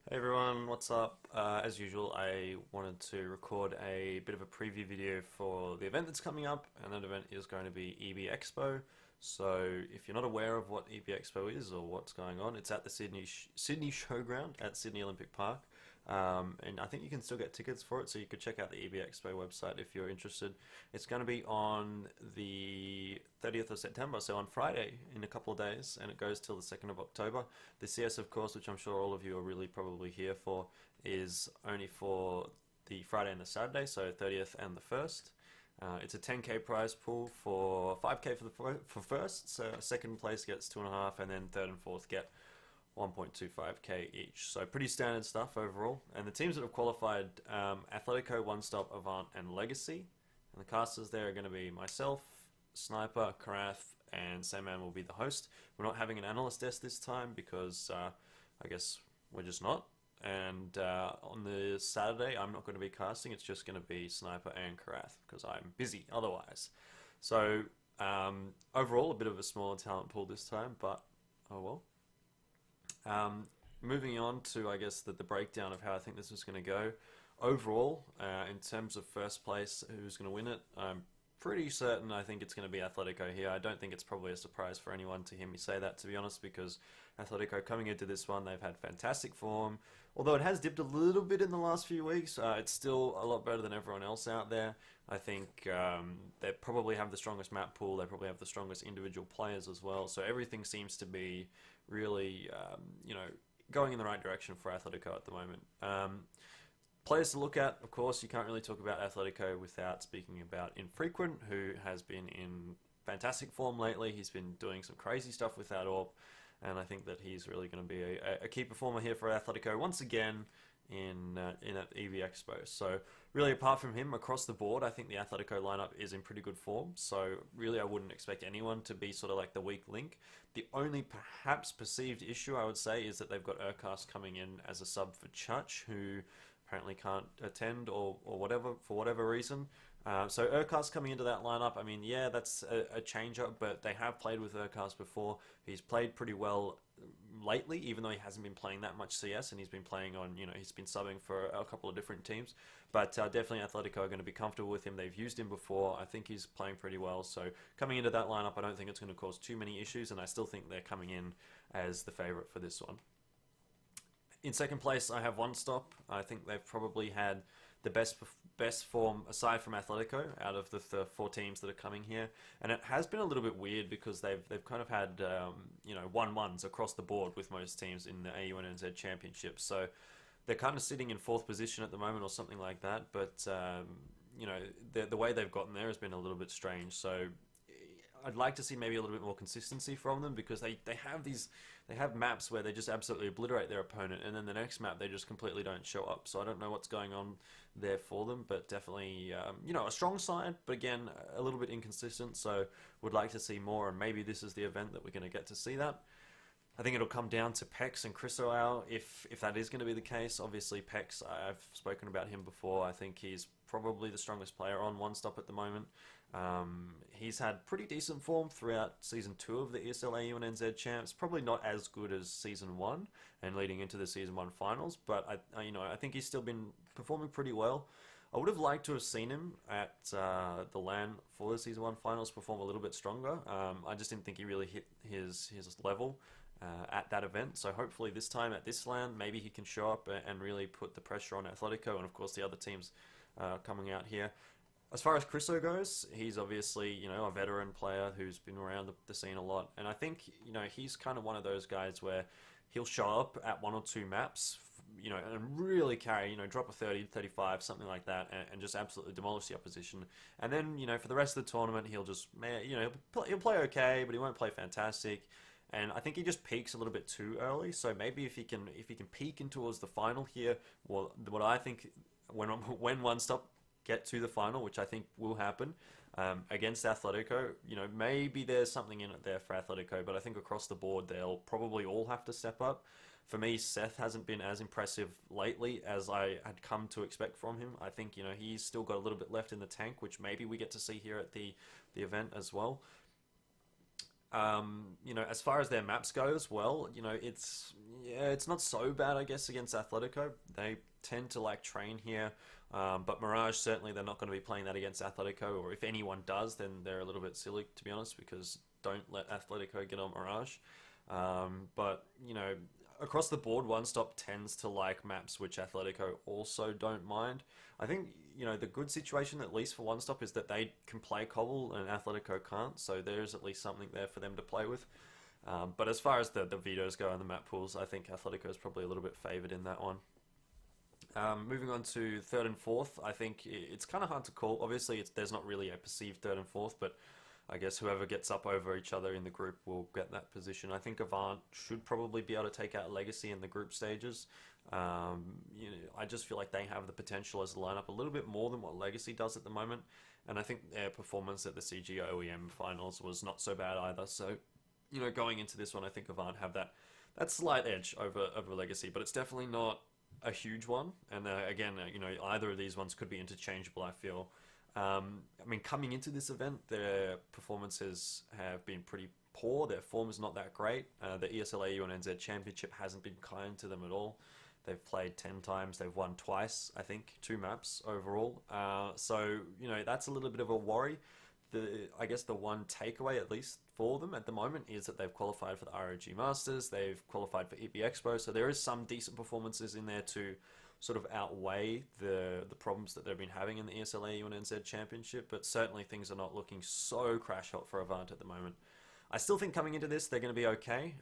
Hey everyone, what's up? As usual, I wanted to record a bit of a preview video for the event that's coming up, and that event is going to be EB Expo. So, if you're not aware of what EB Expo is or what's going on, it's at the Sydney Showground at Sydney Olympic Park, and I think you can still get tickets for it. So you could check out the EB Expo website if you're interested. It's going to be on the 30th of September, so on Friday in a couple of days, and it goes till the 2nd of October. The CS, of course, which I'm sure all of you are really probably here for, is only for the Friday and the Saturday, so 30th and the 1st. It's a 10k prize pool for 5k for first, so second place gets 2.5, and then third and fourth get 1.25k each. So pretty standard stuff overall. And the teams that have qualified: Athletico, OneStop, Avant, and Legacy. And the casters there are going to be myself, Sniper, Karath, and Sandman will be the host. We're not having an analyst desk this time because I guess we're just not. And on the Saturday, I'm not going to be casting. It's just going to be Sniper and Karath because I'm busy otherwise. So overall, a bit of a smaller talent pool this time, but oh well. Moving on to, I guess, the breakdown of how I think this is going to go. Overall, in terms of first place, who's going to win it, I'm pretty certain I think it's going to be Athletico here. I don't think it's probably a surprise for anyone to hear me say that, to be honest, because Athletico coming into this one, they've had fantastic form. Although it has dipped a little bit in the last few weeks, it's still a lot better than everyone else out there. I think they probably have the strongest map pool, they probably have the strongest individual players as well, so everything seems to be really, going in the right direction for Athletico at the moment. Players to look at, of course, you can't really talk about Athletico without speaking about Infrequent, who has been in fantastic form lately. He's been doing some crazy stuff with that AWP, and I think that he's really going to be a key performer here for Athletico once again in that EB Expo. So really, apart from him, across the board, I think the Athletico lineup is in pretty good form. So really, I wouldn't expect anyone to be sort of like the weak link. The only perhaps perceived issue I would say is that they've got Urcast coming in as a sub for Chutch, who apparently can't attend or whatever for whatever reason. So Urcast coming into that lineup, I mean, yeah, that's a change-up, but they have played with Urcast before. He's played pretty well lately, even though he hasn't been playing that much CS, and he's been playing on, he's been subbing for a couple of different teams. But definitely Athletico are going to be comfortable with him. They've used him before. I think he's playing pretty well. So coming into that lineup, I don't think it's going to cause too many issues, and I still think they're coming in as the favorite for this one. In second place, I have OneStop. I think they've probably had the best form, aside from Athletico, out of the four teams that are coming here. And it has been a little bit weird because they've kind of had 1-1s across the board with most teams in the AU and NZ Championship. So they're kind of sitting in fourth position at the moment or something like that. But the way they've gotten there has been a little bit strange. So I'd like to see maybe a little bit more consistency from them, because they have maps where they just absolutely obliterate their opponent, and then the next map they just completely don't show up. So I don't know what's going on there for them, but definitely a strong side, but again a little bit inconsistent. So would like to see more, and maybe this is the event that we're going to get to see that. I think it'll come down to Pex and Chrysoal if that is going to be the case. Obviously Pex, I've spoken about him before. I think he's probably the strongest player on OneStop at the moment. He's had pretty decent form throughout Season 2 of the ESL AU and NZ Champs. Probably not as good as Season 1 and leading into the Season 1 finals, but I think he's still been performing pretty well. I would have liked to have seen him at the LAN for the Season 1 finals perform a little bit stronger. I just didn't think he really hit his level at that event. So hopefully this time at this LAN, maybe he can show up and really put the pressure on Athletico and of course the other teams coming out here. As far as Chryso goes, he's obviously, a veteran player who's been around the scene a lot. And I think, he's kind of one of those guys where he'll show up at one or two maps, and really carry, drop a 30, 35, something like that, and just absolutely demolish the opposition. And then, for the rest of the tournament, he'll just, he'll play okay, but he won't play fantastic. And I think he just peaks a little bit too early. So maybe if he can peak in towards the final here, well, what I think when OneStop get to the final, which I think will happen against Athletico, maybe there's something in it there for Athletico, but I think across the board they'll probably all have to step up. For me, Seth hasn't been as impressive lately as I had come to expect from him. I think he's still got a little bit left in the tank, which maybe we get to see here at the event as well. As far as their maps go as well, it's not so bad, I guess, against Atletico. They tend to like train here, but Mirage certainly they're not going to be playing that against Atletico, or if anyone does, then they're a little bit silly to be honest, because don't let Atletico get on Mirage. But across the board, OneStop tends to like maps which Atletico also don't mind. I think the good situation at least for OneStop is that they can play Cobble and Atletico can't, so there's at least something there for them to play with. But as far as the vetoes go and the map pools, I think Atletico is probably a little bit favoured in that one. Moving on to third and fourth, I think it's kind of hard to call. Obviously, there's not really a perceived third and fourth, but I guess whoever gets up over each other in the group will get that position. I think Avant should probably be able to take out Legacy in the group stages. I just feel like they have the potential as a lineup a little bit more than what Legacy does at the moment. And I think their performance at the CSGO OEM finals was not so bad either. So, going into this one, I think Avant have that slight edge over Legacy, but it's definitely not a huge one. And again, either of these ones could be interchangeable, I feel. Coming into this event, their performances have been pretty poor. Their form is not that great. The ESL AU and NZ Championship hasn't been kind to them at all. They've played 10 times. They've won twice, I think, 2 maps overall. So, that's a little bit of a worry. I guess the one takeaway, at least for them at the moment, is that they've qualified for the ROG Masters. They've qualified for EB Expo. So there is some decent performances in there to sort of outweigh the problems that they've been having in the ESL AU and NZ Championship, but certainly things are not looking so crash hot for Avant at the moment. I still think coming into this they're going to be okay,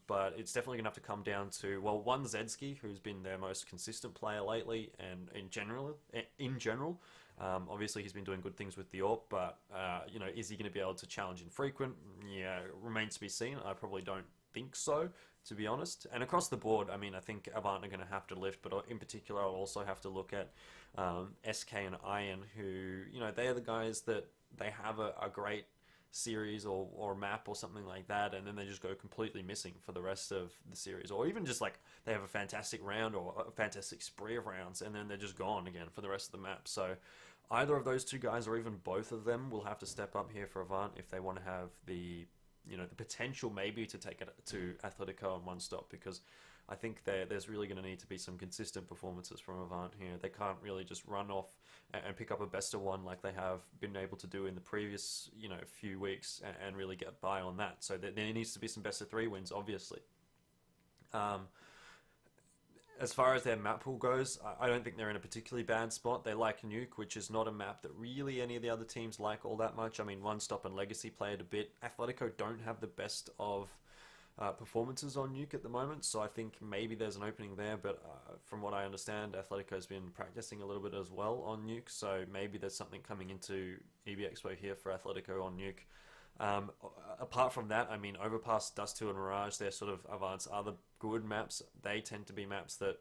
but it's definitely going to have to come down to, well, one, Zedski, who's been their most consistent player lately, and in general, obviously he's been doing good things with the AWP, but is he going to be able to challenge infrequent? Yeah, remains to be seen. I probably don't think so, to be honest. And across the board, I think Avant are going to have to lift, but in particular, I'll also have to look at SK and Iron, who, they are the guys that they have a great series or map or something like that, and then they just go completely missing for the rest of the series, or even just like they have a fantastic round or a fantastic spree of rounds, and then they're just gone again for the rest of the map. So either of those two guys, or even both of them, will have to step up here for Avant if they want to have the potential maybe to take it to Athletico and OneStop, because I think there's really going to need to be some consistent performances from Avant here. They can't really just run off and pick up a best of one like they have been able to do in the previous few weeks and really get by on that. So there needs to be some best of 3 wins, obviously. As far as their map pool goes, I don't think they're in a particularly bad spot. They like Nuke, which is not a map that really any of the other teams like all that much. OneStop and Legacy play it a bit. Atletico don't have the best of performances on Nuke at the moment, so I think maybe there's an opening there, but from what I understand, Atletico's been practicing a little bit as well on Nuke, so maybe there's something coming into EB Expo here for Atletico on Nuke. Apart from that, Overpass, Dust 2 and Mirage, they're sort of Avant's other good maps. They tend to be maps that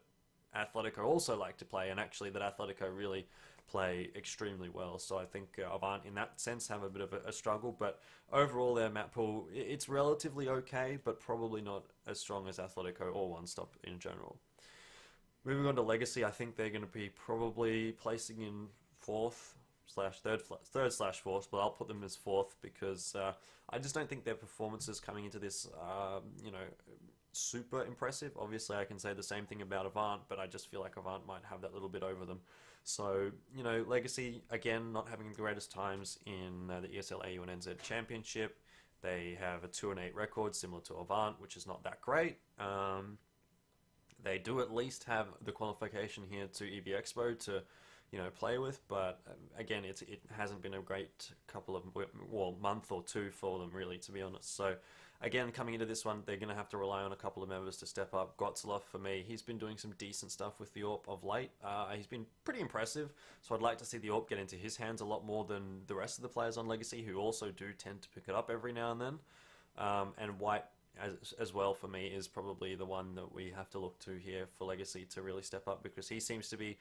Athletico also like to play, and actually that Atletico really play extremely well. So I think Avant in that sense have a bit of a struggle, but overall their map pool, it's relatively okay, but probably not as strong as Atletico or OneStop in general. Moving on to Legacy, I think they're going to be probably placing in third/fourth, but I'll put them as fourth because I just don't think their performances coming into this super impressive. Obviously I can say the same thing about Avant, but I just feel like Avant might have that little bit over them. So, Legacy, again, not having the greatest times in the ESL AU and NZ Championship. They have a 2-8 record, similar to Avant, which is not that great. They do at least have the qualification here to EB Expo to, play with, but again, it hasn't been a great month or two for them, really, to be honest. So, again, coming into this one, they're going to have to rely on a couple of members to step up. Gotzloff, for me, he's been doing some decent stuff with the AWP of late. He's been pretty impressive, so I'd like to see the AWP get into his hands a lot more than the rest of the players on Legacy, who also do tend to pick it up every now and then. And White, as well, for me, is probably the one that we have to look to here for Legacy to really step up, because he seems to be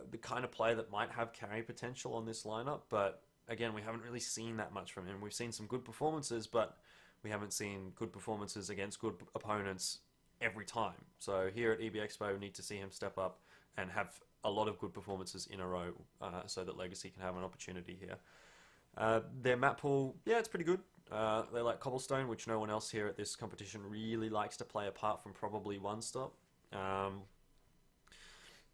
the kind of player that might have carry potential on this lineup, but again, we haven't really seen that much from him. We've seen some good performances, but we haven't seen good performances against good opponents every time. So here at EB Expo, we need to see him step up and have a lot of good performances in a row so that Legacy can have an opportunity here. Their map pool, yeah, it's pretty good. They like Cobblestone, which no one else here at this competition really likes to play apart from probably OneStop.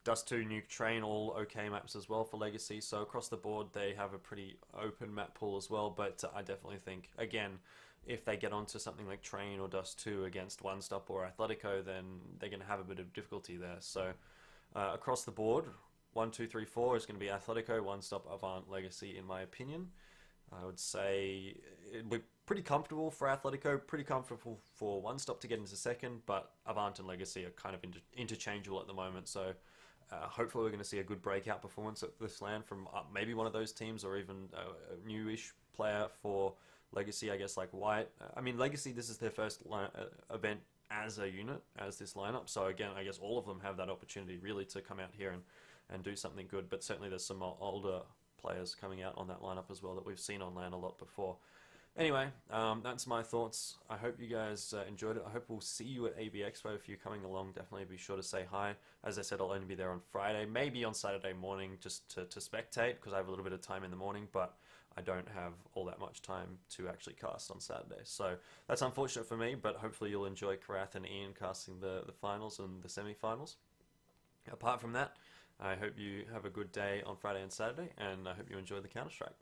Dust 2, Nuke, Train, all okay maps as well for Legacy. So across the board, they have a pretty open map pool as well. But I definitely think, again, if they get onto something like Train or Dust 2 against OneStop or Athletico, then they're going to have a bit of difficulty there. So across the board, 1, 2, 3, 4 is going to be Athletico, OneStop, Avant, Legacy, in my opinion. I would say it'd be pretty comfortable for Athletico, pretty comfortable for OneStop to get into second, but Avant and Legacy are kind of interchangeable at the moment. So hopefully we're going to see a good breakout performance at this LAN from maybe one of those teams, or even a newish player for Legacy, I guess, like White. I mean, Legacy, this is their first event as a unit, as this lineup. So again, I guess all of them have that opportunity really to come out here and do something good. But certainly there's some older players coming out on that lineup as well that we've seen on LAN a lot before. Anyway, that's my thoughts. I hope you guys enjoyed it. I hope we'll see you at EB Expo. If you're coming along, definitely be sure to say hi. As I said, I'll only be there on Friday, maybe on Saturday morning just to spectate, because I have a little bit of time in the morning, but I don't have all that much time to actually cast on Saturday. So that's unfortunate for me, but hopefully you'll enjoy Karath and Ian casting the finals and the semi-finals. Apart from that, I hope you have a good day on Friday and Saturday, and I hope you enjoy the Counter-Strike.